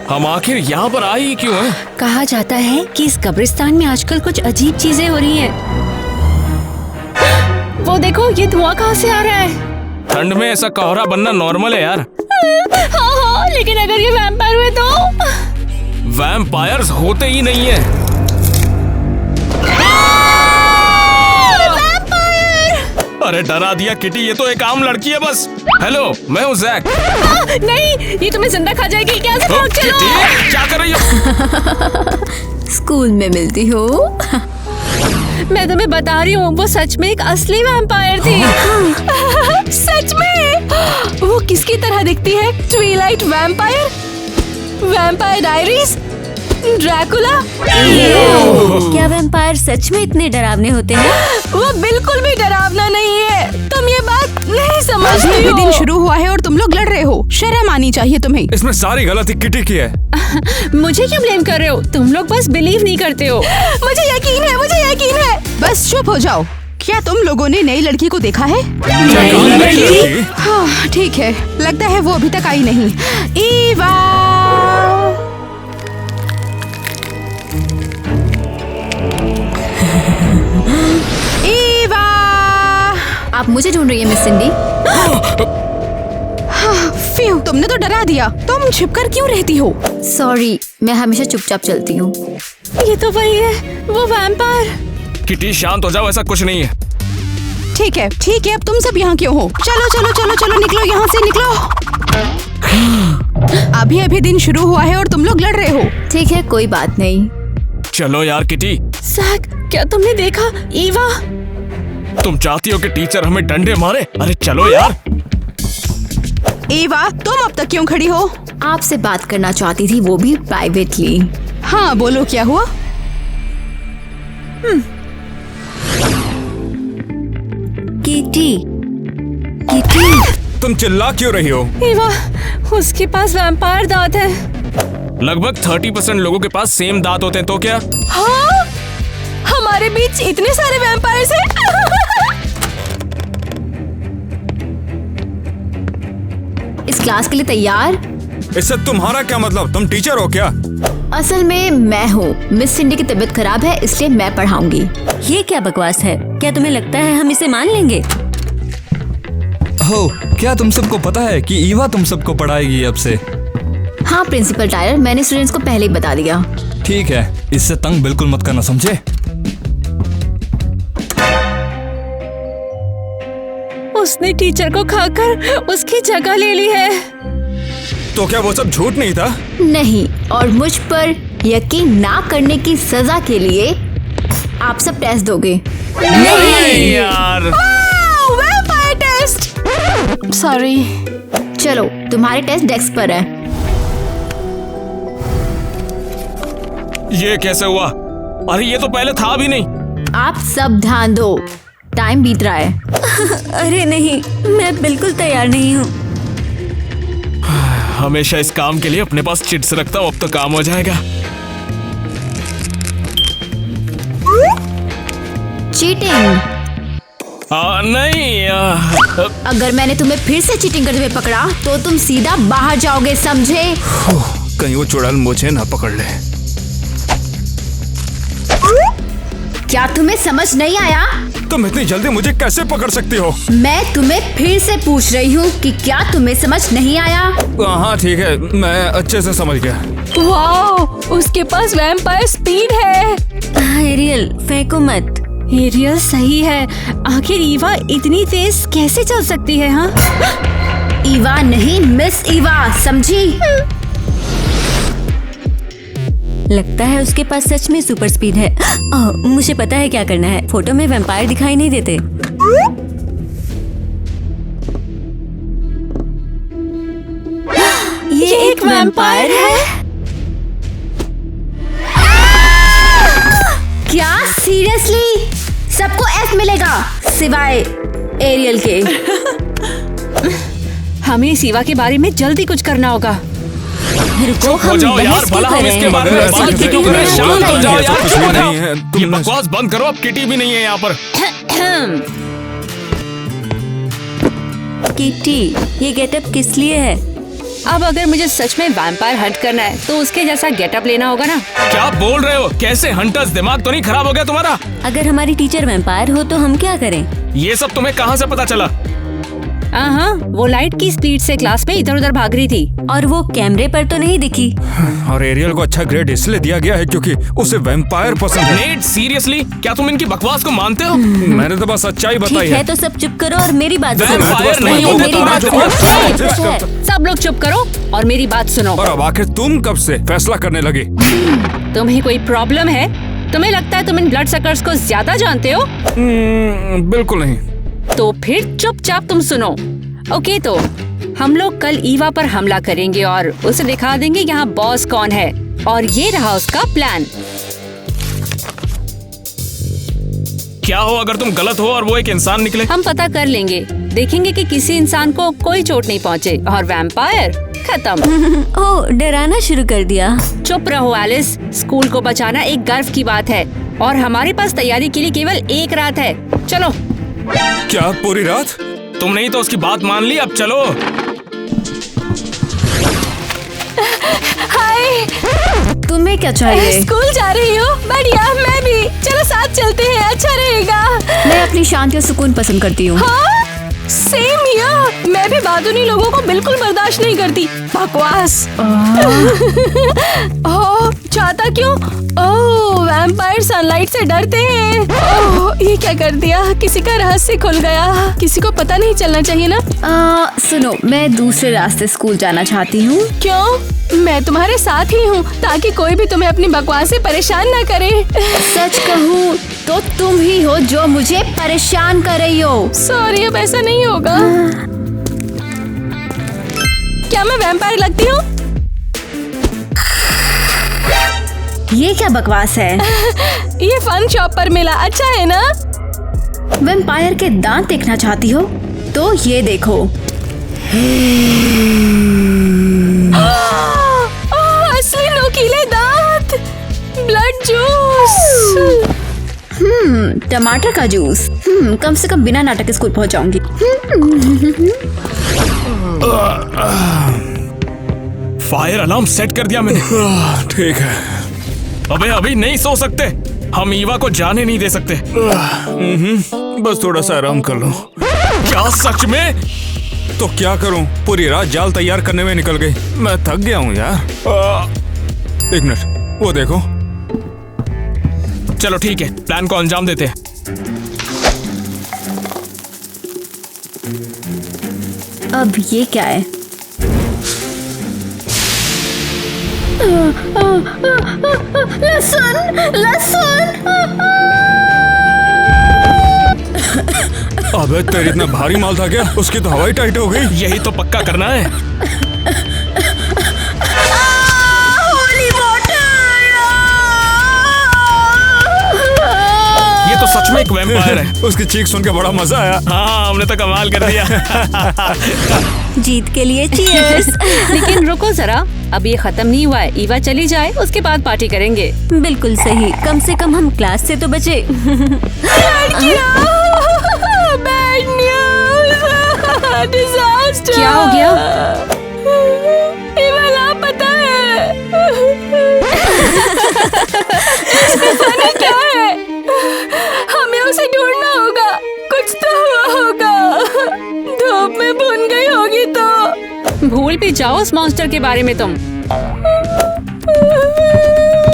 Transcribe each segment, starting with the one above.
हम आखिर यहाँ पर आई क्यों हैं? कहा जाता है कि इस कब्रिस्तान में आजकल कुछ अजीब चीजें हो रही हैं। वो देखो, ये धुआं कहाँ से आ रहा है? ठंड में ऐसा कोहरा बनना नॉर्मल है यार। हाँ, लेकिन अगर ये वैम्पायर हुए तो? वैम्पायर्स होते ही नहीं है। अरे डरा दिया किटी, ये तो एक आम लड़की है बस। हेलो, मैं हूँ जैक। नहीं, ये तुम्हें जिंदा खा जाएगी। क्या से भाग चलो। किटी, क्या कर रही हो? स्कूल में मिलती हो। मैं तुम्हें बता रही हूँ, वो सच में एक असली वैम्पायर थी। सच में? वो किसकी तरह दिखती है? Twilight vampire, vampire diaries, Dracula. क्या वैम्पायर सच में इतने डरावने होते हैं? वो बिल्कुल भी डरावना नहीं है। तुम ये बात नहीं समझती हो। दिन शुरू हुआ है और तुम लोग लड़ रहे हो। शर्म आनी चाहिए तुम्हें। इसमें सारी गलती किटी की है। मुझे क्यों ब्लेम कर रहे हो? तुम लोग बस बिलीव नहीं करते हो। मुझे यकीन है, मुझे यकीन है। बस चुप हो जाओ। क्या तुम लोगों ने नई लड़की को देखा है? हाँ, ठीक है, लगता है वो अभी तक आई नहीं। ईवा! ईवा! आप मुझे ढूंढ रही है मिस सिंडी? फ्यू, तुमने तो डरा दिया। तुम छिपकर क्यों रहती हो? सॉरी, मैं हमेशा चुपचाप चलती हूँ। ये तो वही है, वो वैम्पायर। किटी शांत हो जाओ, ऐसा कुछ नहीं है। ठीक है, ठीक है, अब तुम सब यहाँ क्यों हो? चलो चलो चलो चलो, निकलो यहाँ से, निकलो। अभी अभी दिन शुरू हुआ है और तुम लोग लड़ रहे हो। ठीक है, कोई बात नहीं। चलो यार किटी। जैक, क्या तुमने देखा? ईवा, तुम चाहती हो कि टीचर हमें डंडे मारे? अरे चलो यार। ईवा, तुम अब तक क्यों खड़ी हो? आपसे बात करना चाहती थी, वो भी प्राइवेटली। हाँ, बोलो क्या हुआ? किटी, किटी, तुम चिल्ला क्यों रही हो? ईवा, उसके पास वैम्पायर दांत है। लगभग 30% लोगों के पास सेम दांत होते हैं, तो क्या? हाँ, हमारे बीच इतने सारे वैम्पायर्स हैं। इस क्लास के लिए तैयार? इससे तुम्हारा क्या मतलब? तुम टीचर हो क्या? असल में मैं हूँ। मिस सिंडी की तबीयत खराब है, इसलिए मैं पढ़ाऊंगी। ये क्या बकवास है? क्या तुम्हें लगता है हम इसे मान लेंगे? हो, क्या तुम सबको पता है कि ईवा तुम सबको पढ़ाएगी अब से? हाँ प्रिंसिपल टायर, मैंने स्टूडेंट्स को पहले ही बता दिया। ठीक है, इससे तंग बिल्कुल मत करना, समझे? उसने टीचर को खाकर उसकी जगह ले ली है। तो क्या वो सब झूठ नहीं था? नहीं, और मुझ पर यकीन ना करने की सजा के लिए आप सब टेस्ट दोगे। नहीं यार। Vampire test. सॉरी। चलो, तुम्हारे टेस्ट डेस्क पर है। ये कैसे हुआ? अरे ये तो पहले था भी नहीं। आप सब ध्यान दो, टाइम बीत रहा है। अरे नहीं, मैं बिल्कुल तैयार नहीं हूँ। हमेशा इस काम के लिए अपने पास चिट्स रखता हूँ, अब तो काम हो जाएगा। चीटिंग? नहीं। अगर मैंने तुम्हें फिर से चीटिंग करते हुए पकड़ा तो तुम सीधा बाहर जाओगे, समझे? कहीं वो चुड़ैल मुझे ना पकड़ ले। क्या तुम्हें समझ नहीं आया? तुम इतनी जल्दी मुझे कैसे पकड़ सकती हो? मैं तुम्हें फिर से पूछ रही हूँ कि क्या तुम्हें समझ नहीं आया? हाँ ठीक है, मैं अच्छे से समझ गया। वाओ, उसके पास वैम्पायर स्पीड है। एरियल, फेंको मत। एरियल सही है। आखिर ईवा इतनी तेज कैसे चल सकती है? हाँ, ईवा नहीं, मिस ईवा, समझी? लगता है उसके पास सच में सुपर स्पीड है। मुझे पता है क्या करना है। फोटो में वैम्पायर दिखाई नहीं देते। ये एक वैम्पायर है। क्या सीरियसली? सबको एफ मिलेगा सिवाय एरियल के। हमें इस ईवा के बारे में जल्दी कुछ करना होगा। रुको, हो हम जाओ यार, बहस क्यों भला कर हम रहे इसके हैं? बारे में बात किटी क्यों कर रहे हैं? शांत हो जाओ यार, कुछ चुप भी तो नहीं तो हो जाओ। है। ये बकवास बंद करो, अब किटी भी नहीं है यहाँ पर। किटी, ये गेटअप किस लिए है? अब अगर मुझे सच में वैम्पायर हंट करना है तो उसके जैसा गेटअप लेना होगा ना। क्या बोल रहे हो? कैसे हंटर्स? दिमाग तो नहीं खराब हो गया तुम्हारा? अगर हमारी टीचर वैम्पायर हो तो हम क्या करें? ये सब तुम्हें कहाँ से पता चला? हाँ, वो लाइट की स्पीड से क्लास में इधर उधर भाग रही थी। और वो कैमरे पर तो नहीं दिखी। और एरियल को अच्छा ग्रेड इसलिए दिया गया है क्योंकि उसे वैम्पायर पसंद है। नेट, सीरियसली क्या तुम इनकी बकवास को मानते हो? मैंने तो बस सच्चाई बताई ठीक है तो सब चुप करो और मेरी बात सुनो। वैम्पायर नहीं होते मेरी तो बात सुनो। सब लोग चुप करो और मेरी बात सुनो। और अब आखिर तुम कब से फैसला करने लगे? तुम्हें कोई प्रॉब्लम है? तुम्हें लगता है तुम इन ब्लड सकर्स को ज्यादा जानते हो? बिल्कुल नहीं। तो फिर चुपचाप तुम सुनो। ओके, तो हम लोग कल ईवा पर हमला करेंगे और उसे दिखा देंगे यहाँ बॉस कौन है। और ये रहा उसका प्लान। क्या हो अगर तुम गलत हो और वो एक इंसान निकले? हम पता कर लेंगे, देखेंगे कि किसी इंसान को कोई चोट नहीं पहुँचे और वैम्पायर खत्म। ओह, डराना शुरू कर दिया। चुप रहो एलिस, स्कूल को बचाना एक गर्व की बात है और हमारे पास तैयारी के लिए केवल एक रात है। चलो। क्या पूरी रात? तुमने ही तो उसकी बात मान ली, अब चलो। हाय, तुम्हें क्या चाहिए? स्कूल जा रही हो? बढ़िया, मैं भी। चलो साथ चलते हैं, अच्छा रहेगा। मैं अपनी शांति और सुकून पसंद करती हूँ। Same here. मैं भी बादुनी लोगों को बिल्कुल बर्दाश्त नहीं करती। बकवास। ओह, छाता क्यों? ओह, वैम्पायर सनलाइट से डरते हैं। ओह, ये क्या कर दिया? किसी का रहस्य खुल गया। किसी को पता नहीं चलना चाहिए ना। सुनो, मैं दूसरे रास्ते स्कूल जाना चाहती हूँ। क्यों? मैं तुम्हारे साथ ही हूँ ताकि कोई भी तुम्हें अपनी बकवास से परेशान ना करे। सच कहूँ तो तुम ही हो जो मुझे परेशान कर रही हो। सॉरी, अब ऐसा नहीं होगा। क्या मैं वैम्पायर लगती हूँ? ये क्या बकवास है? ये फन शॉप पर मिला, अच्छा है ना? वैम्पायर के दांत देखना चाहती हो तो ये देखो। असली नुकीले दांत। Blood juice. टमाटर का जूस। कम से कम बिना नाटक स्कूल पहुंच जाऊंगी। फायर अलार्म सेट कर दिया मैंने। ठीक है। अबे अभी नहीं सो सकते, हम ईवा को जाने नहीं दे सकते। बस थोड़ा सा आराम कर लो। क्या सच में? तो क्या करूं? पूरी रात जाल तैयार करने में निकल गई। मैं थक गया हूं यार। एक मिनट, वो देखो। चलो ठीक है, प्लान को अंजाम देते हैं। अब ये क्या है? लहसुन, लहसुन। अबे तेरी इतना भारी माल था क्या? उसकी तो हवाई टाइट हो गई। यही तो पक्का करना है। ये तो सच में एक वैम्पायर है। उसकी चीख सुन के बड़ा मजा आया। हाँ, हमने तो कमाल कर दिया। जीत के लिए चीयर्स। लेकिन रुको जरा, अब ये खत्म नहीं हुआ है। ईवा चली जाए उसके बाद पार्टी करेंगे। बिल्कुल सही, कम से कम हम क्लास से तो बचे। Bad news. डिजास्टर। क्या हो गया? ईवा लापता है। इसमें फनी क्या है? हमें उसे ढूंढना होगा। कुछ तो हुआ होगा। धूप में भुन गई होगी तो। भूल भी जाओ उस मॉन्स्टर के बारे में तुम।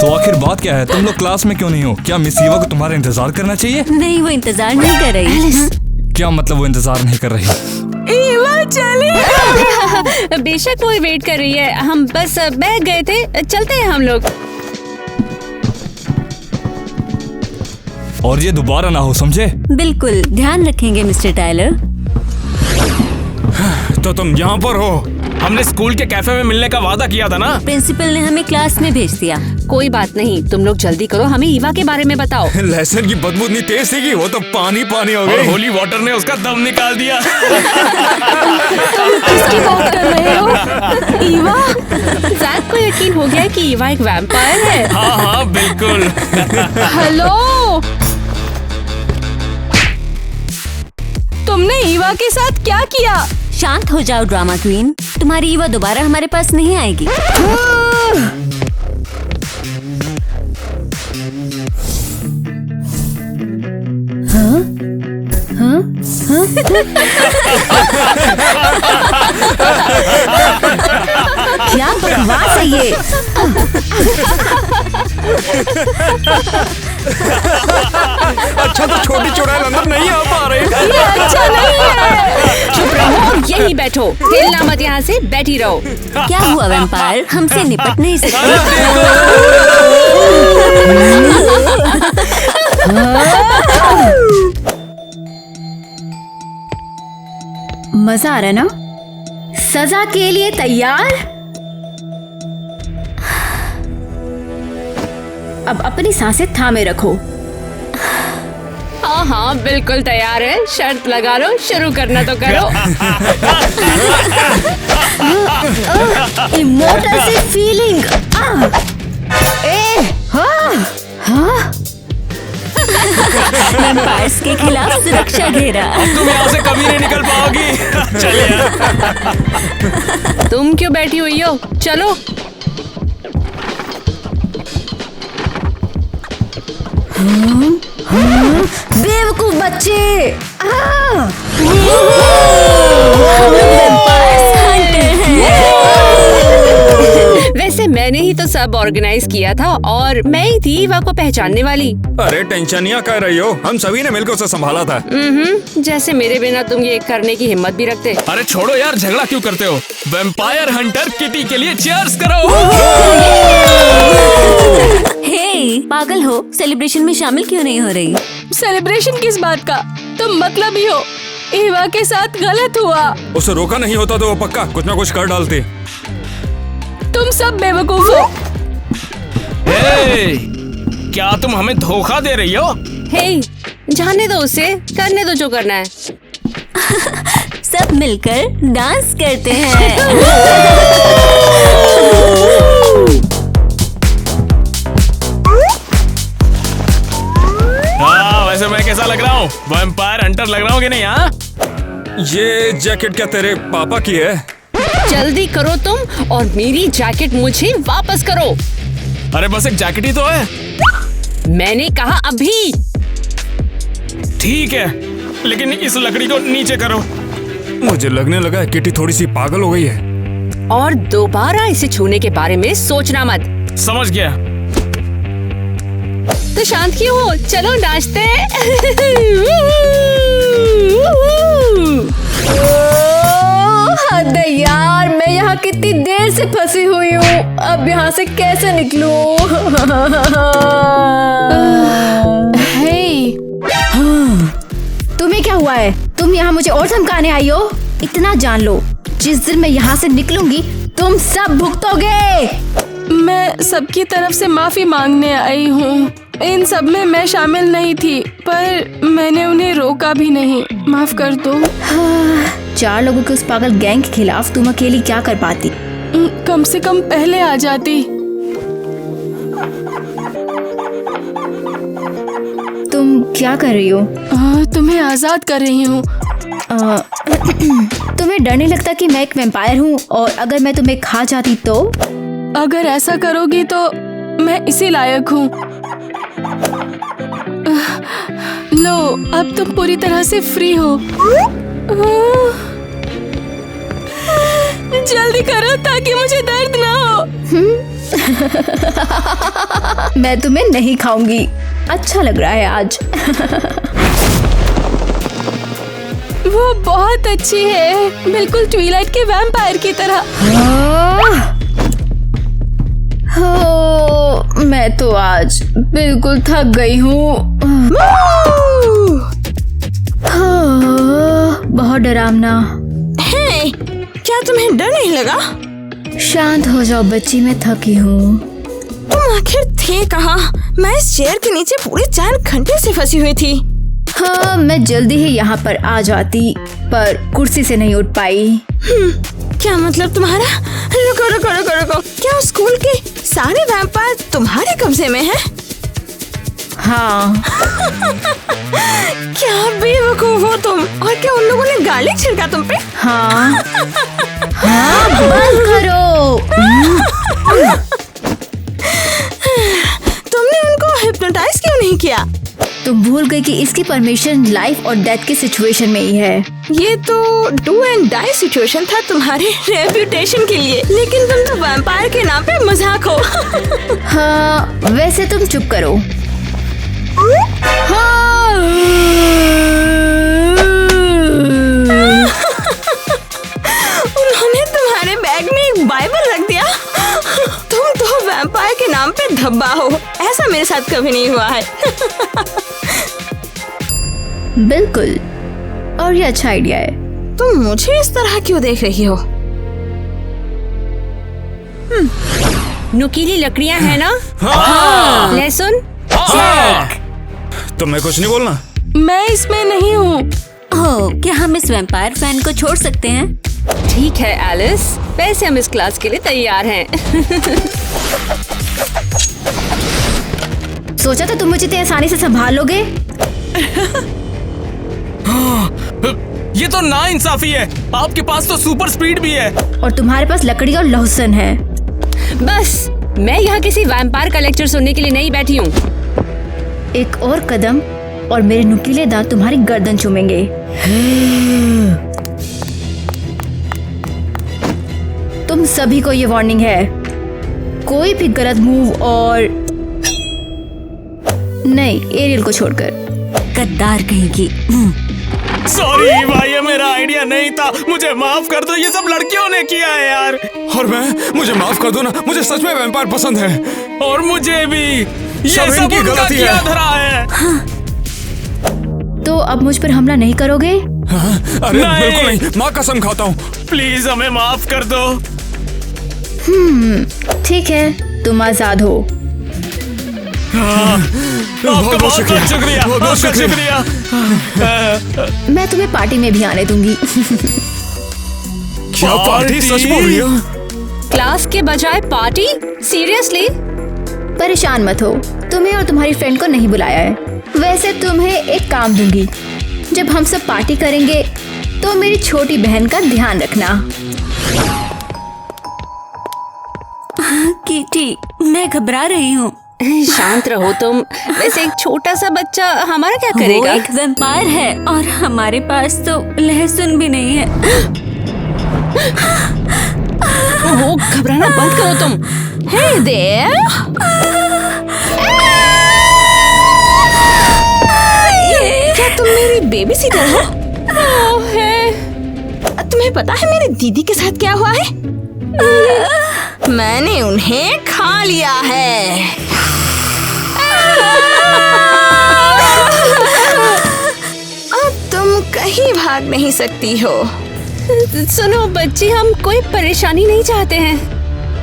तो आखिर बात क्या है? तुम लोग क्लास में क्यों नहीं हो? क्या मिस ईवा को तुम्हारा इंतजार करना चाहिए? नहीं, वो इंतजार नहीं कर रही। क्या मतलब वो इंतजार नहीं कर रही? ईवा चली। बेशक वो वेट कर रही है। हम बस बैठ गए थे, चलते हैं हम लोग। और ये दोबारा ना हो, समझे? बिल्कुल ध्यान रखेंगे मिस्टर टायलर। तो तुम यहाँ पर हो? हमने स्कूल के कैफे में मिलने का वादा किया था ना। प्रिंसिपल ने हमें क्लास में भेज दिया। कोई बात नहीं, तुम लोग जल्दी करो, हमें ईवा के बारे में बताओ। लहसुन की बदबू इतनी तेज थी कि वो तो पानी पानी हो और गई। होली वाटर ने उसका दम निकाल दिया। किसकी बात कर रहे हो? ईवा? जैक को यकीन हो गया कि ईवा एक वैम्पायर है। हाँ हाँ बिल्कुल। हेलो, तुमने ईवा के साथ क्या किया? शांत हो जाओ ड्रामा क्वीन। तुम्हारी ईवा दोबारा हमारे पास नहीं आएगी। क्या बकवास है ये? अच्छा तो छोटी चुड़ैल अंदर नहीं आ पा रही। ये अच्छा नहीं है। चुप रहो और यहीं बैठो, हिलना मत, यहाँ से बैठी रहो। क्या हुआ वैम्पायर, हमसे निपट नहीं सकते? मजा आ रहा है ना? सजा के लिए तैयार? अब अपनी सांसें थामे रखो। हाँ हाँ बिल्कुल तैयार है, शर्त लगा लो, शुरू करना तो करो। इमोटल सी फीलिंग। वैम्पायर्स के खिलाफ सुरक्षा घेरा। तुम यहाँ से कभी नहीं निकल पाओगी। चले यार। तुम क्यों बैठी हुई हो, चलो। बेवकूफ बच्चे। वैसे मैंने ही तो सब ऑर्गेनाइज किया था और मैं ही थी ईवा को पहचानने वाली। अरे टेंशन कह रही हो, हम सभी ने मिलकर उसे संभाला था। जैसे मेरे बिना तुम ये करने की हिम्मत भी रखते। अरे छोड़ो यार, झगड़ा क्यों करते हो? वैम्पायर हंटर किटी के लिए चीयर्स करो। हे, पागल हो, सेलिब्रेशन में शामिल क्यों नहीं हो रही? सेलिब्रेशन किस बात का? तुम मतलब ही हो, ईवा के साथ गलत हुआ। उसे रोका नहीं होता तो वो पक्का कुछ ना कुछ कर डालती। तुम सब बेवकूफ हो। हे, क्या तुम हमें धोखा दे रही हो? हे, जाने दो उसे, करने दो जो करना है। सब मिलकर डांस करते हैं। हाँ, वैसे मैं कैसा लग रहा हूँ? वैम्पायर हंटर लग रहा हूँ कि नहीं? हाँ, ये जैकेट क्या तेरे पापा की है? जल्दी करो तुम और मेरी जैकेट मुझे वापस करो। अरे बस एक जैकेट ही तो है। मैंने कहा अभी। ठीक है, लेकिन इस लकड़ी को नीचे करो। मुझे लगने लगा है किटी थोड़ी सी पागल हो गई है। और दोबारा इसे छूने के बारे में सोचना मत। समझ गया। तो शांत क्यों हो, चलो नाचते। हद है यार, मैं यहाँ कितनी देर से फंसी हुई हूँ, अब यहाँ से कैसे निकलूं? तुम्हें क्या हुआ है? तुम यहाँ मुझे और धमकाने आई हो? इतना जान लो, जिस दिन मैं यहाँ से निकलूंगी तुम सब भुगतोगे। मैं सबकी तरफ से माफी मांगने आई हूँ। इन सब में मैं शामिल नहीं थी, पर मैंने उन्हें रोका भी नहीं। माफ कर दो। 4 लोगों के उस पागल गैंग के खिलाफ तुम अकेली क्या कर पाती? कम से कम पहले आ जाती। तुम क्या कर रही हो? तुम्हें आजाद कर रही हूँ। तुम्हें डर नहीं लगता कि मैं एक वैम्पायर हूँ और अगर मैं तुम्हें खा जाती तो? अगर ऐसा करोगी तो मैं इसी लायक हूँ। लो, अब तुम पूरी तरह से फ्री हो। जल्दी करो ताकि मुझे दर्द ना हो। मैं तुम्हें नहीं खाऊंगी। अच्छा लग रहा है आज। वो बहुत अच्छी है, बिल्कुल ट्विलाइट के वैम्पायर की तरह। मैं तो आज बिल्कुल थक गई हूँ। बहुत डरावना। हे, क्या तुम्हें डर नहीं लगा? शांत हो जाओ बच्ची, मैं थकी हूँ। तुम आखिर थे कहाँ? मैं इस चेयर के नीचे पूरे 4 घंटे से फंसी हुई थी। हाँ, मैं जल्दी ही यहाँ पर आ जाती, पर कुर्सी से नहीं उठ पाई। क्या मतलब तुम्हारा? रुको रुको रुको रुको, क्या उस स्कूल के सारे वैम्पायर तुम्हारे कब्जे में हैं? हाँ। क्या बेवकूफ हो तुम। और क्या उन लोगों ने गार्लिक छिड़का तुम पे? हाँ। हाँ, बंद करो। तुमने उनको हिप्नोटाइज क्यों नहीं किया? तुम भूल गई कि इसकी परमिशन लाइफ और डेथ की सिचुएशन में ही है। ये तो डू एंड डाई सिचुएशन था तुम्हारे रेप्यूटेशन के लिए, लेकिन तुम तो वैम्पायर के नाम पे मजाक हो। हाँ, वैसे तुम चुप करो। उन्होंने तुम्हारे बैग में एक बाइबल रख दिया। तुम तो वैम्पायर के नाम पे धब्बा हो। ऐसा मेरे साथ कभी नहीं हुआ है। बिल्कुल, और ये अच्छा आइडिया है। तुम मुझे इस तरह क्यों देख रही हो? नुकीली लकड़ियां है ना? हाँ। लहसुन। तो मैं कुछ नहीं बोलना। मैं इसमें नहीं हूँ। ओह, क्या हम इस वैम्पायर फैन को छोड़ सकते हैं? ठीक है एलिस, वैसे हम इस क्लास के लिए तैयार हैं। सोचा था तुम मुझे इतनी आसानी से संभाल लोगे। ये तो नाइंसाफी है। आपके पास तो सुपर स्पीड भी है। और तुम्हारे पास लकड़ी और लहसुन है। बस, मैं यहाँ किसी वैम्पायर का लेक्चर सुनने के लिए नहीं बैठी हूँ। एक और कदम और मेरे नुकीले दांत तुम्हारी गर्दन चूमेंगे। तुम सभी को ये वार्निंग है। कोई भी गलत मूव और नहीं, एरियल को छोड़कर। गद्दार कहेगी। सॉरी भाई, ये मेरा आइडिया नहीं था। मुझे माफ कर दो। ये सब लड़कियों ने किया है यार। और मुझे माफ कर दो ना। मुझे सच में वैम्पायर पसंद है। और मुझे भी। ये सब सब इनकी उनका गलती किया है। धरा है। तो अब मुझ पर हमला नहीं करोगे? हाँ, अरे नहीं। बिल्कुल नहीं, माँ कसम खाता हूँ। प्लीज हमें माफ कर दो। ठीक है, तुम आजाद हो। आपका बहुत बहुत शुक्रिया। बहुत आपका शुक्रिया। मैं तुम्हें पार्टी में भी आने दूंगी। क्या पार्टी? सच बोल रही हो? क्लास के बजाय पार्टी? सीरियसली? परेशान मत हो, तुम्हें और तुम्हारी फ्रेंड को नहीं बुलाया है। वैसे तुम्हें एक काम दूंगी। जब हम सब पार्टी करेंगे तो मेरी छोटी बहन का ध्यान रखना। किटी, मैं घबरा रही हूँ। शांत रहो तुम। वैसे एक छोटा सा बच्चा हमारा क्या वो करेगा? एक वैम्पायर है और हमारे पास तो लहसुन भी नहीं है। वो घबराना बंद करो तुम। हे देयर, क्या तुम मेरी बेबी सीटर हो? तुम्हें पता है मेरी दीदी के साथ क्या हुआ है? मैंने उन्हें खा लिया है। अब तुम कहीं भाग नहीं सकती हो। सुनो बच्ची, हम कोई परेशानी नहीं चाहते हैं।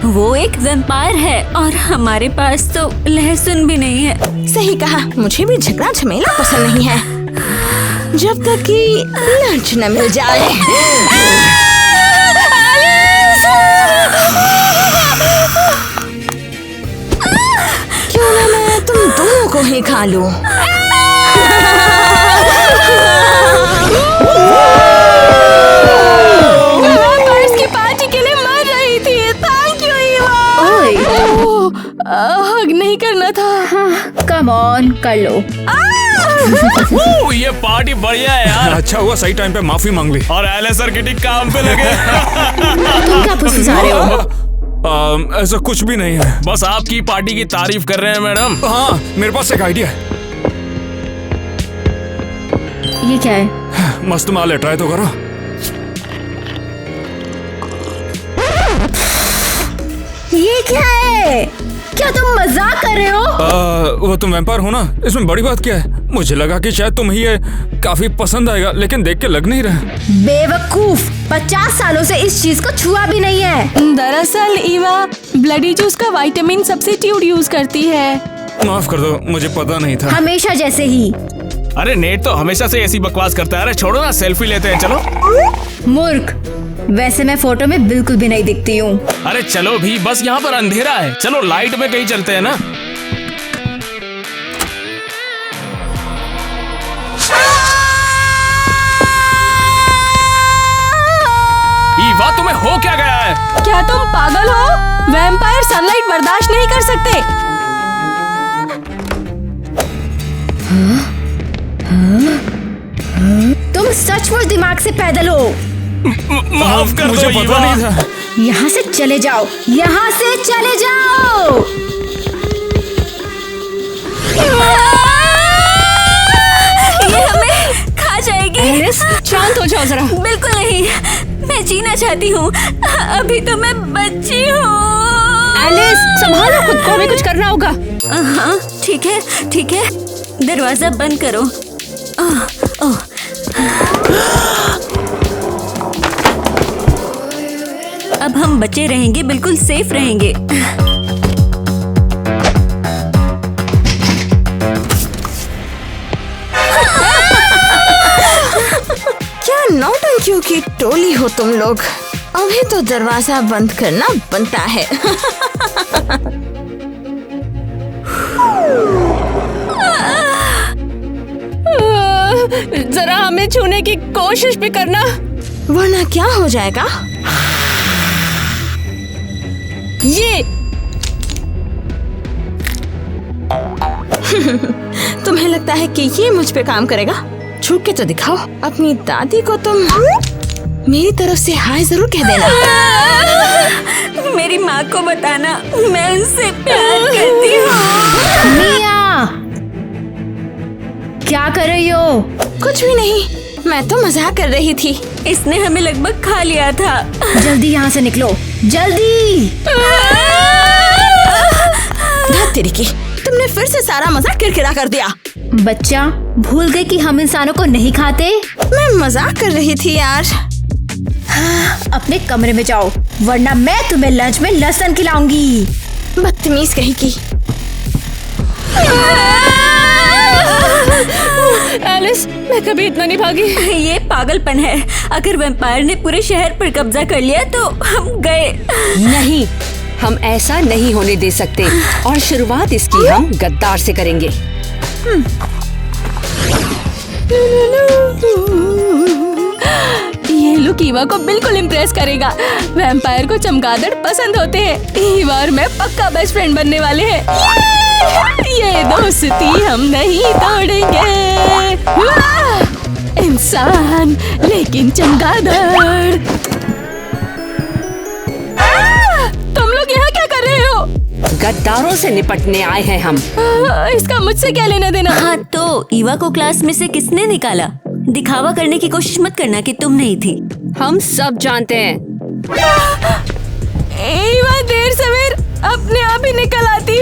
वो एक वैम्पायर है और हमारे पास तो लहसुन भी नहीं है। सही कहा, मुझे भी झगड़ा झमेला पसंद नहीं है, जब तक कि लंच न मिल जाए। क्यों ना मैं तुम दोनों को ही खा लूं? की पार्टी के लिए मर रही थी। Thank you Eva. ओए, हग नहीं करना था। कम ऑन, कर लो। ये पार्टी बढ़िया है यार। अच्छा हुआ सही टाइम पे माफी मांग ली। और एलिस और किटी काम पे लगे। तुम क्या फुसफुसा रहे हो? ऐसा कुछ भी नहीं है। बस आपकी पार्टी की तारीफ कर रहे हैं मैडम। हाँ, मेरे पास एक आइडिया है। ये क्या है? मस्त माल है, ट्राई तो करो। ये क्या है? क्या तुम मजाक कर रहे हो? वो तुम वैम्पायर हो ना, इसमें बड़ी बात क्या है? मुझे लगा कि शायद तुम्हें ये काफी पसंद आएगा, लेकिन देख के लग नहीं रहा। बेवकूफ, 50 सालों से इस चीज को छुआ भी नहीं है। दरअसल ईवा ब्लडी जूस का विटामिन सब्स्टिट्यूट यूज करती है। माफ कर दो, मुझे पता नहीं था। हमेशा जैसे ही। अरे नेट तो हमेशा से ऐसी बकवास करता है। अरे छोड़ो ना, सेल्फी लेते हैं चलो। मूर्ख, वैसे मैं फोटो में बिल्कुल भी नहीं दिखती हूँ। अरे चलो भी, बस यहाँ पर अंधेरा है। चलो लाइट में कहीं चलते हैं ना। ईवा, तुम्हें हो क्या गया है? क्या तुम पागल हो? वैम्पायर सनलाइट बर्दाश्त नहीं कर सकते। तुम सचमुच दिमाग से पैदल हो। माफ कर मुझे दो पता ईवा। नहीं था। यहाँ से चले जाओ, यहाँ से चले जाओ। ये हमें खा जाएगी। एलिस, शांत हो जाओ जरा। बिल्कुल नहीं, मैं जीना चाहती हूँ। अभी तो मैं बच्ची हूँ। एलिस, संभालो खुद को, हमें कुछ करना होगा। हाँ ठीक है, ठीक है। दरवाजा बंद करो। ओह, अब हम बचे रहेंगे, बिल्कुल सेफ रहेंगे। क्या नौटंकियों की टोली हो तुम लोग। अभी तो दरवाजा बंद करना बनता है। जरा हमें छूने की कोशिश भी करना। वरना क्या हो जाएगा? ये तुम्हें लगता है कि ये मुझ पे काम करेगा? छू के तो दिखाओ। अपनी दादी को तुम मेरी तरफ से हाय जरूर कह देना। मेरी माँ को बताना, मैं उनसे प्यार करती हूँ। मिया, क्या कर रही हो? कुछ भी नहीं, मैं तो मजाक कर रही थी। इसने हमें लगभग खा लिया था। जल्दी यहाँ से निकलो, जल्दी। धत तेरी की, तुमने फिर से सारा मजाक किरकिरा कर दिया। बच्चा, भूल गए कि हम इंसानों को नहीं खाते? मैं मजाक कर रही थी यार। अपने कमरे में जाओ, वरना मैं तुम्हें लंच में लहसुन खिलाऊंगी। बदतमीज कहीं की। एलिस, मैं कभी इतना नहीं भागी। ये पागलपन है। अगर वैम्पायर ने पूरे शहर पर कब्जा कर लिया तो हम गए। नहीं, हम ऐसा नहीं होने दे सकते। और शुरुआत इसकी हम गद्दार से करेंगे। ये लुक ईवा को बिल्कुल इम्प्रेस करेगा। वैम्पायर को चमगादड़ पसंद होते हैं। ईवा और मैं पक्का बेस्ट फ्रेंड बनने वाले हैं। ये दोस्ती हम नहीं तोड़ेंगे। इंसान लेकिन चमगादड़। तुम लोग यहाँ क्या कर रहे हो? गद्दारों से निपटने आए हैं हम। इसका मुझसे क्या लेना देना? हाँ तो ईवा को क्लास में से किसने निकाला? दिखावा करने की कोशिश मत करना कि तुम नहीं थी। हम सब जानते हैं। ईवा देर सवेर अपने आप ही निकल आती।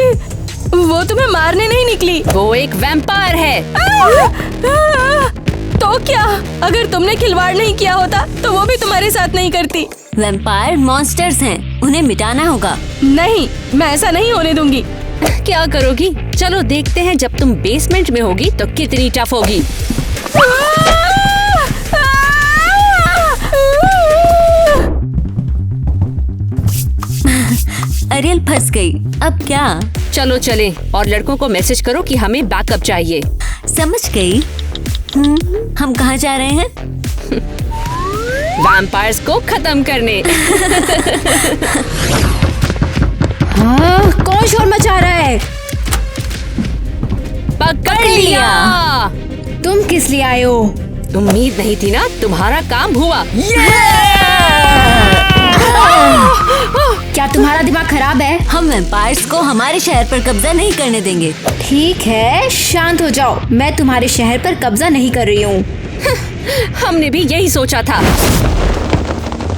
वो तुम्हें मारने नहीं निकली। वो एक वैम्पायर है। तो क्या? अगर तुमने खिलवाड़ नहीं किया होता तो वो भी तुम्हारे साथ नहीं करती। वैम्पायर मॉन्स्टर्स हैं, उन्हें मिटाना होगा। नहीं, मैं ऐसा नहीं होने दूंगी। क्या करोगी? चलो देखते हैं जब तुम बेसमेंट में होगी तो कितनी टफ होगी। अरियल फंस गई। अब क्या? चलो चले और लड़कों को मैसेज करो कि हमें बैकअप चाहिए। समझ गई। हम कहाँ जा रहे हैं? वैम्पायर्स को खत्म करने। हाँ, कौन शोर मचा रहा है? पकड़ लिया। तुम किस लिए आए हो? उम्मीद नहीं थी ना, तुम्हारा काम हुआ। क्या तुम्हारा दिमाग खराब है? हम वैम्पायर्स को हमारे शहर पर कब्जा नहीं करने देंगे। ठीक है, शांत हो जाओ। मैं तुम्हारे शहर पर कब्जा नहीं कर रही हूँ। हमने भी यही सोचा था।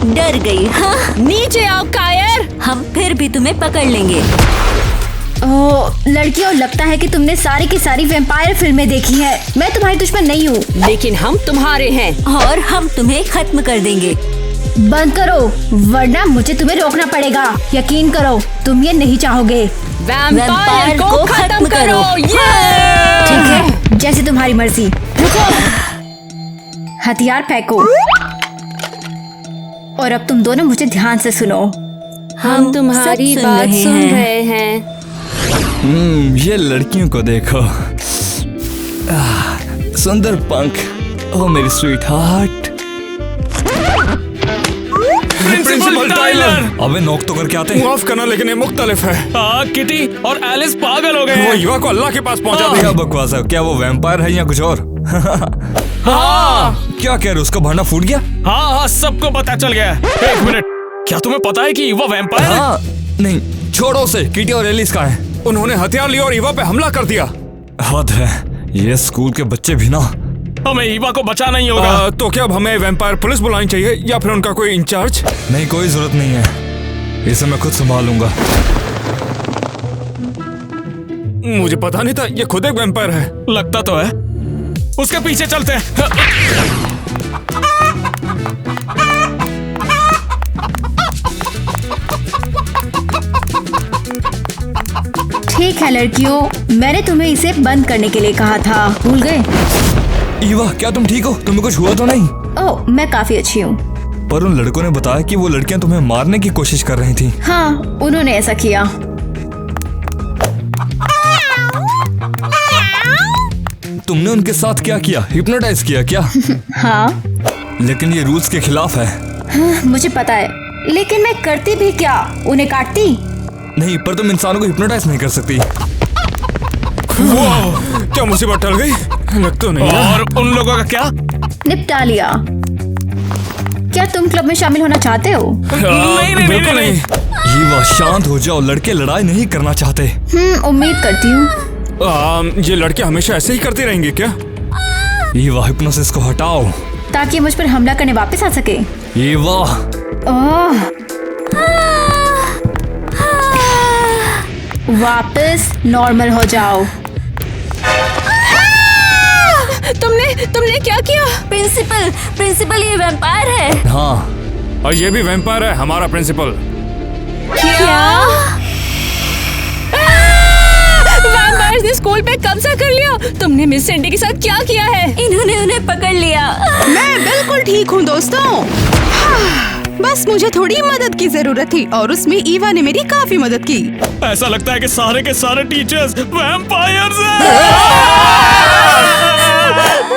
डर गई। हाँ, नीचे आओ कायर। हम फिर भी तुम्हें पकड़ लेंगे। ओह, लड़कियों, लगता है कि तुमने सारी की सारी वैम्पायर फिल्में देखी है। मैं तुम्हारी दुश्मन नहीं हूँ। लेकिन हम तुम्हारे हैं। और हम तुम्हें खत्म कर देंगे। बंद करो, वरना मुझे तुम्हें रोकना पड़ेगा। यकीन करो, तुम ये नहीं चाहोगे। वैम्पायर को खत्म करो। ठीक है, जैसे तुम्हारी मर्जी। हथियार फेंको। और अब तुम दोनों मुझे ध्यान से सुनो। हम तुम्हारी सब बात सुन रहे हैं। ये लड़कियों को देखो। सुंदर पंख। ओ मेरी स्वीट हार्ट। Principal Tyler. अबे नोक तो करके आते हैं। माफ करना लेकिन ये मुख्तलिफ है। किटी और एलिस पागल हो गए वो हैं। ईवा को अल्लाह के पास पहुंचा क्या दिया। बकवास है? क्या वो वैम्पायर है या कुछ और? हाँ क्या कह रहे, उसका भांडा फूट गया? हाँ सबको पता चल गया। एक मिनट, क्या तुम्हें पता है कि ईवा वैम्पायर है? हाँ नहीं, छोड़ो उसे। किटी और एलिस कहाँ हैं? उन्होंने हथियार लिया और ईवा पे हमला कर दिया। हद है, ये स्कूल के बच्चे भी ना। हमें ईवा को बचाना ही होगा। तो क्या अब हमें वैम्पायर पुलिस बुलानी चाहिए या फिर उनका कोई इंचार्ज? नहीं, कोई जरूरत नहीं है, इसे मैं खुद संभालूंगा। मुझे पता नहीं था ये खुद एक वैम्पायर है। लगता तो है। उसके पीछे चलते हैं। ठीक है लड़कियों, मैंने तुम्हें इसे बंद करने के लिए कहा था, भूल गए? ईवा, क्या तुम ठीक हो? तुम्हें कुछ हुआ तो नहीं? ओह, मैं काफी अच्छी हूँ। पर उन लड़कों ने बताया कि वो लड़कियां तुम्हें मारने की कोशिश कर रही थी। हाँ, उन्होंने ऐसा किया। तुमने उनके साथ क्या किया? हिप्नोटाइज किया क्या? हाँ, लेकिन ये रूल्स के खिलाफ है। मुझे पता है, लेकिन मैं करती भी क्या? उन्हें काटती? नहीं, पर तुम इंसानों को हिप्नोटाइज नहीं कर सकती। क्या मुसीबत टल गई? लग तो नहीं है। और उन लोगों का क्या? निपटा लिया। क्या तुम क्लब में शामिल होना चाहते हो? नहीं बिल्कुल नहीं। ईवा, शांत हो जाओ, लड़के लड़ाई नहीं करना चाहते। उम्मीद करती हूँ। ये लड़के हमेशा ऐसे ही करती रहेंगी क्या? ईवा, हिप्नोसिस को हटाओ। ताकि मुझ पर हमला करने वापस आ सके। ईवा, ओह, वापस नॉर्मल हो जाओ। तुमने क्या किया? प्रिंसिपल ये वैम्पायर है। हाँ, और ये भी वैम्पायर है, हमारा प्रिंसिपल। वैम्पायर्स ने स्कूल पे कब्जा कर लिया। तुमने मिस सैंडी के साथ क्या किया है? इन्होंने उन्हें पकड़ लिया। मैं बिल्कुल ठीक हूँ दोस्तों। बस मुझे थोड़ी मदद की जरूरत थी और उसमें ईवा ने मेरी काफी मदद की। ऐसा लगता है कि सारे के सारे टीचर्स वैम्पायर्स हैं।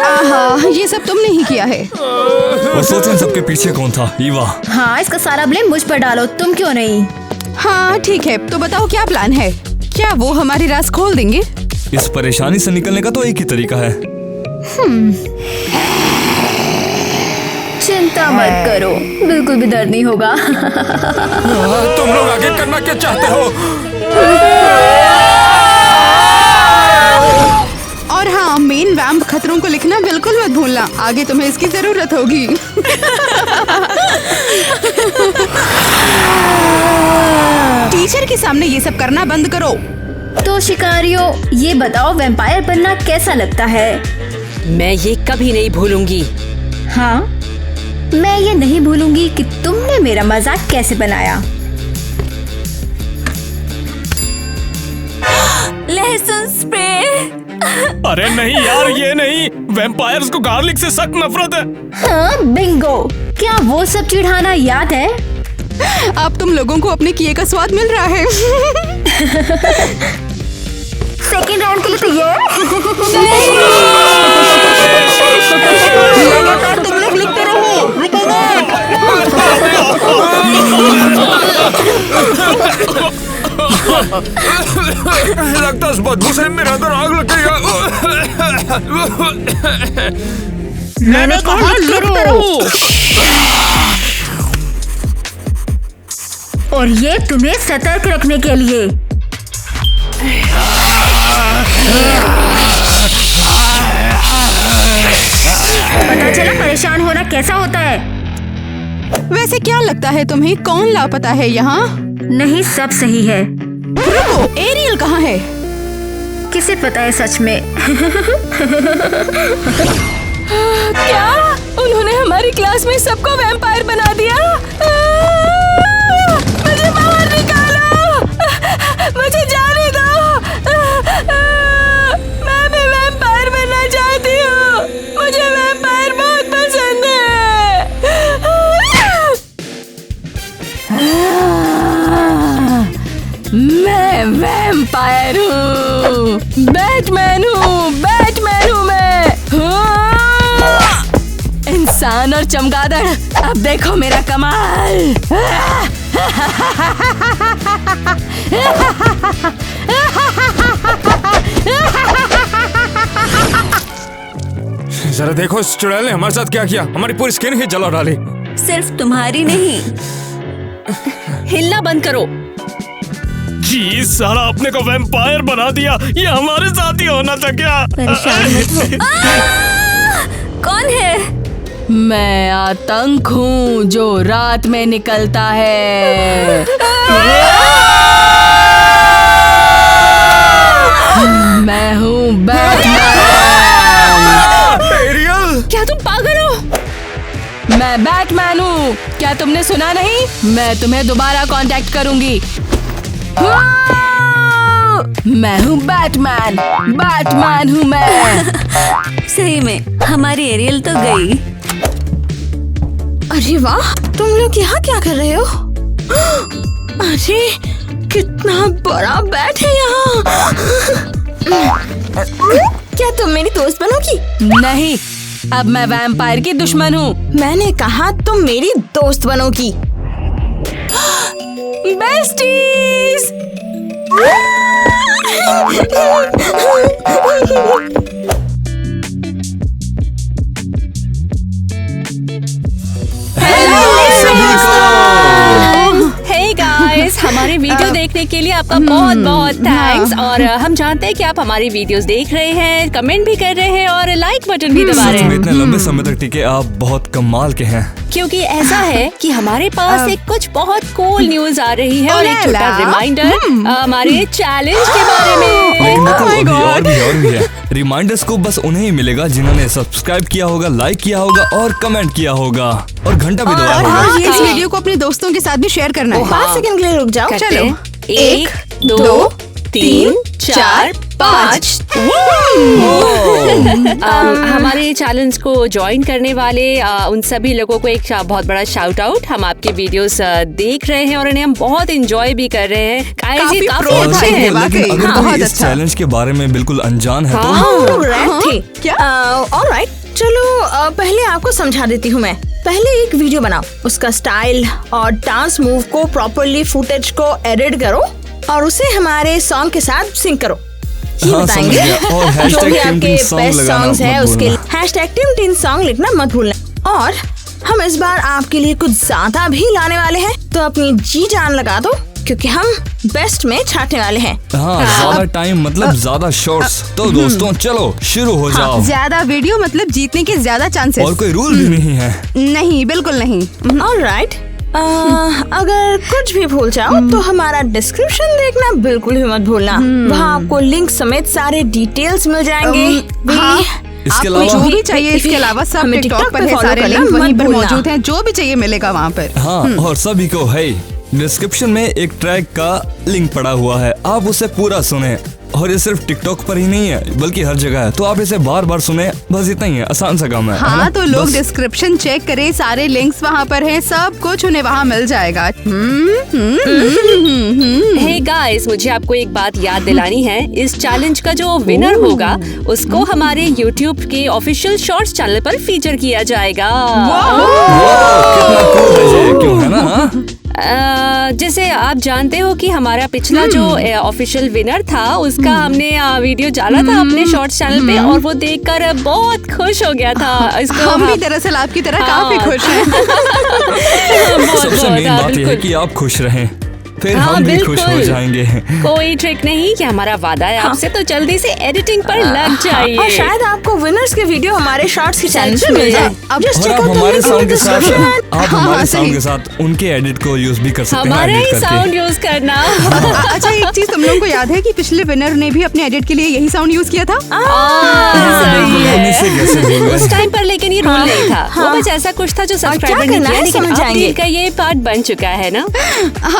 आहा, ये सब तुमने ही किया है। और सोचो इन सबके पीछे कौन था? ईवा। हाँ, इसका सारा ब्लेम मुझ पर डालो, तुम क्यों नहीं? हाँ ठीक है, तो बताओ क्या प्लान है? क्या वो हमारी राज खोल देंगे? इस परेशानी से निकलने का तो एक ही तरीका है। चिंता मत करो, बिल्कुल भी दर्द नहीं होगा। तुम लोग आगे करना क्या चाहते हो? और हाँ, मेन वैम्प खतरों को लिखना बिल्कुल मत भूलना, आगे तुम्हें इसकी जरूरत होगी। टीचर के सामने ये सब करना बंद करो। तो शिकारियों, ये बताओ वैम्पायर बनना कैसा लगता है? मैं ये कभी नहीं भूलूंगी। हाँ, मैं ये नहीं भूलूंगी कि तुमने मेरा मजाक कैसे बनाया। लहसुन स्प्रे। अरे नहीं यार, ये नहीं। वैम्पायर्स को गार्लिक से सख्त नफरत है। हाँ, बिंगो। क्या वो सब चिढ़ाना याद है? अब तुम लोगों को अपने किए का स्वाद मिल रहा है। सेकेंड राउंड के लिए तैयार? लगातार तुम लोग लिखते रहो। लगता है इस बदबू से मेरे अंदर आग लग गई है। मैंने कहा लिखते रहो। और ये तुम्हें सतर्क रखने के लिए। पता चला परेशान होना कैसा होता है? वैसे क्या लगता है तुम्हें, कौन लापता है यहाँ? नहीं, सब सही है। रुको, एरियल कहाँ है? किसे पता है सच में? क्या? उन्होंने हमारी क्लास में सबको वैम्पायर बना दिया। मुझे बाहर निकालो, मुझे जाने दो। मैं भी वैम्पायर बनना चाहती हूँ। मुझे वैम्पायर बहुत पसंद है। मैं वैम्पायर हूँ, बैटमैन हूँ मैं। सान और चमगादड़, अब देखो मेरा कमाल। जरा देखो इस चुड़ैल ने हमारे साथ क्या किया, हमारी पूरी स्किन ही जला डाली। सिर्फ तुम्हारी नहीं। हिलना बंद करो। जी साला अपने को वैम्पायर बना दिया, ये हमारे साथ ही होना था क्या? परेशान मत हो। कौन है? मैं आतंक हूँ जो रात में निकलता है। मैं हूँ बैटमैन। एरियल! क्या तुम पागल हो? मैं बैटमैन हूँ, क्या तुमने सुना नहीं? मैं तुम्हें दोबारा कांटेक्ट करूंगी। मैं हूँ बैटमैन, बैटमैन हूँ मैं। सही में हमारी एरियल तो गई। अरे वाह, तुम लोग यहाँ क्या कर रहे हो? अरे कितना बड़ा बैट है यहाँ। क्या तुम मेरी दोस्त बनोगी? नहीं, अब मैं वैम्पायर की दुश्मन हूँ। मैंने कहा तुम मेरी दोस्त बनोगी। बेस्टीज! हे गाइस, हमारे वीडियो देखने के लिए आपका बहुत बहुत थैंक्स। और हम जानते हैं कि आप हमारी वीडियोस देख रहे हैं, कमेंट भी कर रहे हैं और लाइक बटन भी दबा रहे सच में हैं। इतने लंबे समय तक टिके आप बहुत कमाल के हैं। क्योंकि ऐसा है कि हमारे पास एक कुछ बहुत कूल न्यूज आ रही है और एक छोटा रिमाइंडर हमारे चैलेंज के बारे में। लेकिन देखो अभी और भी है। रिमाइंडर्स को बस उन्हें ही मिलेगा जिन्होंने सब्सक्राइब किया होगा, लाइक किया होगा और कमेंट किया होगा और घंटा भी दबाया होगा। और ये इस वीडियो को अपने दोस्तों के साथ भी शेयर करना है। 5 सेकंड के लिए रुक जाओ। करते चलो। हैं। 1 2 3 4 5। हमारे चैलेंज को ज्वाइन करने वाले उन सभी लोगों को एक बहुत बड़ा शाउट आउट। हम आपके वीडियोस देख रहे हैं और इन्हें हम बहुत एंजॉय भी कर रहे हैं। काफी pro अच्छे हैं। हैं। लेकिन अगर बहुत कोई इस अच्छा। चैलेंज के बारे में बिल्कुल अनजान है तो क्या? ऑलराइट, चलो पहले आपको समझा देती हूँ मैं। पहले एक वीडियो बनाओ, उसका स्टाइल और डांस मूव को प्रॉपरली फुटेज को एडिट करो और उसे हमारे सॉन्ग के साथ सिंक करो। ये हाँ, समझ गया। और बताएंगे जो hashtag भी Team आपके Teen Song बेस्ट लगाना सॉन्ग्स है मत उसके भूलना। हैशटैग टीम टीन सॉन्ग लिखना मत भूलना। और हम इस बार आपके लिए कुछ ज्यादा भी लाने वाले हैं, तो अपनी जी जान लगा दो क्योंकि हम बेस्ट में छाटने वाले हैं। हाँ, ज्यादा टाइम मतलब ज्यादा शॉर्ट्स। तो दोस्तों चलो शुरू हो जाओ। ज्यादा वीडियो मतलब जीतने के ज्यादा चांसेस। और कोई रूल भी नहीं है। नहीं, बिल्कुल नहीं। ऑलराइट, अगर कुछ भी भूल जाओ तो हमारा डिस्क्रिप्शन देखना बिल्कुल भी मत भूलना। वहाँ आपको लिंक समेत सारे डिटेल्स मिल जाएंगे। हाँ। इसके आपको अलावा जो भी चाहिए इसके अलावा सब हमें टिकटॉक TikTok पर पे है, follow सारे करना लिंक मत वहीं पर भूलना। मौजूद हैं। जो भी चाहिए मिलेगा वहाँ पर। हाँ, और सभी को है डिस्क्रिप्शन में एक ट्रैक का लिंक पड़ा हुआ है, आप उसे पूरा सुने। और ये सिर्फ टिकटॉक पर ही नहीं है बल्कि हर जगह है, तो आप इसे बार बार सुने। बस इतना ही है, आसान सा काम है। है हाँ, ना? तो लोग बस- डिस्क्रिप्शन चेक करें, सारे लिंक्स वहाँ पर हैं, सब कुछ उन्हें वहाँ मिल जाएगा। हे गाइस, मुझे आपको एक बात याद दिलानी है। इस चैलेंज का जो विनर होगा उसको हमारे YouTube के ऑफिशियल शॉर्ट्स चैनल पर फीचर किया जाएगा। कितना cool है ये, क्यों है ना? हाँ? जैसे आप जानते हो कि हमारा पिछला जो ऑफिशियल विनर था उसका हमने वीडियो डाला था अपने शॉर्ट्स चैनल पे और वो देखकर बहुत खुश हो गया था। इसको हम भी दरअसल आपकी तरह हाँ। काफी खुश हैं। सबसे मेन हाँ, बात यह है बिल्कुल। कि आप खुश रहें, फिर हाँ, हम भी खुश हो बिल्कुल। जाएंगे। कोई ट्रिक नहीं कि हमारा वादा है आपसे, तो जल्दी से एडिटिंग पर लग जाइए। और शायद आपको विनर्स के वीडियो हमारे शॉर्ट्स के चैनल पे मिल जाए। अब Just और check आप out the हमारे link in साउंड the के साथ description. आप हाँ, हमारे सही। साउंड के साथ उनके एडिट को यूज भी कर सकते हैं हमारा ही एडिट साउंड करके। यूज करना। अच्छा, एक चीज तुम लोगों को याद है कि पिछले विनर ने भी अपने एडिट के लिए यही साउंड यूज किया था। सही हम इसे है। कैसे भूल गए? उस टाइम पर लेकिन ये रूल नहीं था, वो बस ऐसा कुछ था जो सब्सक्राइबर ने करना किया, है, लेकिन समझ जाएंगे। अपडेट का ये पार्ट बन चुका है ना।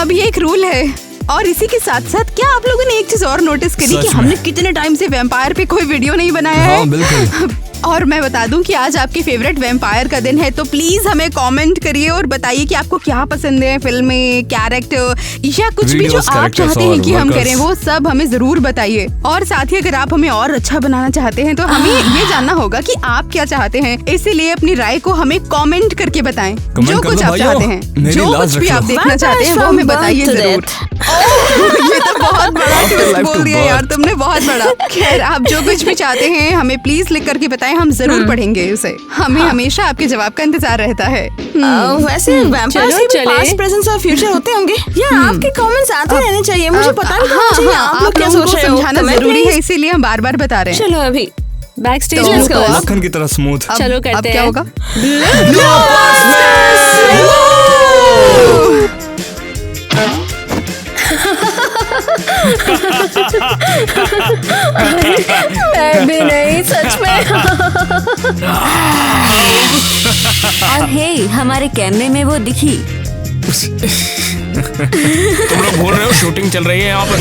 अब ये एक रूल है। और इसी के साथ साथ क्या आप लोगों ने एक चीज और नोटिस करी सच कि में। हमने कितने टाइम से वैम्पायर पे कोई वीडियो नहीं बनाया है? हाँ बिल्कुल। और मैं बता दूं कि आज आपके फेवरेट वैम्पायर का दिन है, तो प्लीज हमें कमेंट करिए और बताइए कि आपको क्या पसंद है फिल्म में, कैरेक्टर या कुछ भी जो Videos, आप characters चाहते हैं और कि हम workers। करें, वो सब हमें जरूर बताइए। और साथ ही अगर आप हमें और अच्छा बनाना चाहते हैं तो हमें ये जानना होगा कि आप क्या चाहते हैं, इसीलिए अपनी राय को हमें कमेंट करके बताएं। कमेंट जो कर कुछ दो आप भाइयों, चाहते हैं, मेरी जो लाज कुछ भी रखो। आप देखना चाहते हैं वो हमें बताइए जरूर। ये तो बहुत बड़ा After ट्विस्ट life बोल to दिया birth। यार तुमने, बहुत बड़ा। खैर, आप जो कुछ भी चाहते हैं हमें प्लीज लिख करके बताएं, हम जरूर पढ़ेंगे उसे। हमें हमेशा आपके जवाब का इंतजार रहता है। वैसे वैम्पायर्स चलो, के भी चले। पास्ट, प्रेजेंट और फ्यूचर होते होंगे या आपके कमेंट्स आते रहने चाहिए। मुझे पता नहीं हाँ, चाहिए हाँ, आप लोग क्या लोगों सोच को रहे हो। समझाना Comment जरूरी है, please। इसीलिए हम बार बार बता रहे हैं। चलो अभी बैक स्टेज तो लेट्स गो। मक्खन की तरह स्मूथ। चलो अब करते क्या हैं। होगा? मैं भी नहीं, सच में। और हे, हमारे कैमरे में वो दिखी। तुम लोग बोल रहे हो शूटिंग चल रही है यहाँ पर।